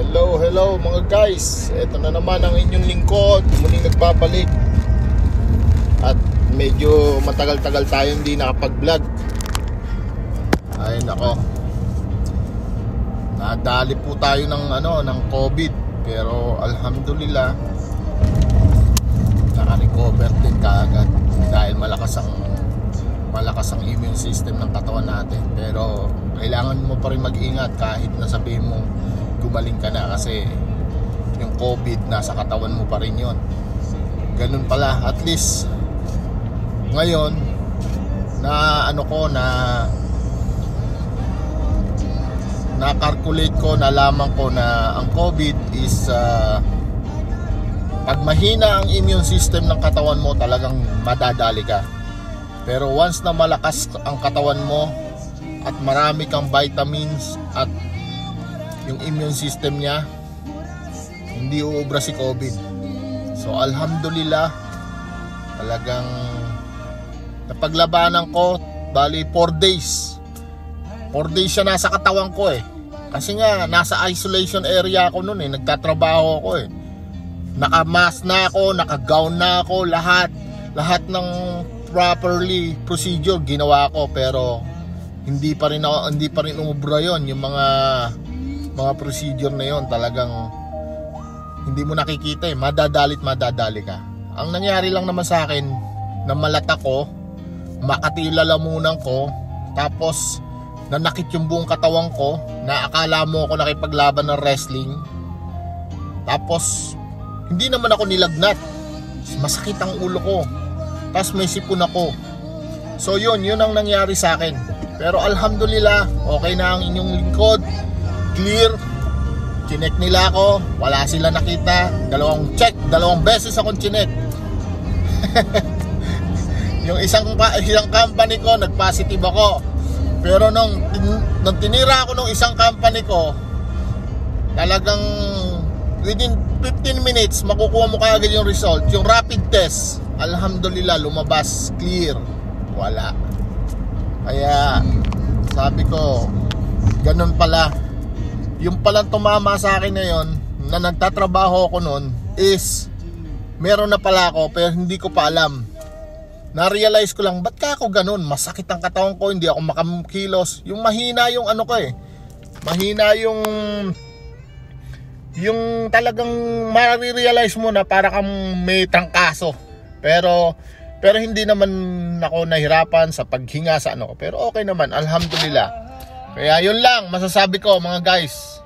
Hello mga guys. Ito na naman ang inyong lingkod, muling nagbabalik. At medyo matagal-tagal tayo hindi nakapag-vlog. Ay nako. Nadali po tayo ng COVID, pero alhamdulillah naka-recover din kaagad dahil malakas ang immune system ng katawan natin. Pero kailangan mo pa rin mag-ingat kahit na sabihin mo gumaling ka na, kasi yung COVID nasa katawan mo pa rin yun. Ganun pala, at least ngayon na-calculate ko, nalaman ko na ang COVID is pag mahina ang immune system ng katawan mo, talagang madadali ka. Pero once na malakas ang katawan mo at marami kang vitamins at yung immune system niya, hindi uubra si COVID. So alhamdulillah, talagang napaglabanan ko. Bali 4 days siya nasa katawan ko eh. Kasi nga nasa isolation area ako noon eh, nagtatrabaho ako eh. Naka-mask na ako, naka-gown na ako, lahat ng properly procedure ginawa ko, pero hindi pa rin umubra yon. Yung mga procedure na yon, talagang hindi mo nakikita eh, madadali ka. Ang nangyari lang naman sa akin, na malata ko, makatila lamunan ko, tapos nanakit yung buong katawan ko, na akala mo ako nakipaglaban ng wrestling. Tapos hindi naman ako nilagnat, masakit ang ulo ko, tapos may sipon ako. So yun ang nangyari sa akin. Pero alhamdulillah, okay na ang inyong lingkod, clear. Chinek nila ako, wala sila nakita. Dalawang beses akong chinek. Yung isang company ko, nag-positive ako. Pero nung tinira ako nung isang company ko, talagang within 15 minutes makukuha mo kaagad yung result. Yung rapid test, alhamdulillah, lumabas clear, wala. Kaya sabi ko, ganun pala. Yung palang tumama sa akin ngayon, na nagtatrabaho ako noon, is meron na pala ako, pero hindi ko pa alam. Na-realize ko lang, ba't ka ako ganun? Masakit ang katawan ko, hindi ako makakilos. Yung mahina yung ano ko eh, mahina yung talagang ma-realize mo na para kang may trangkaso. Pero hindi naman ako nahirapan sa paghinga sa ano ko. Pero okay naman, alhamdulillah. Kaya yun lang masasabi ko mga guys.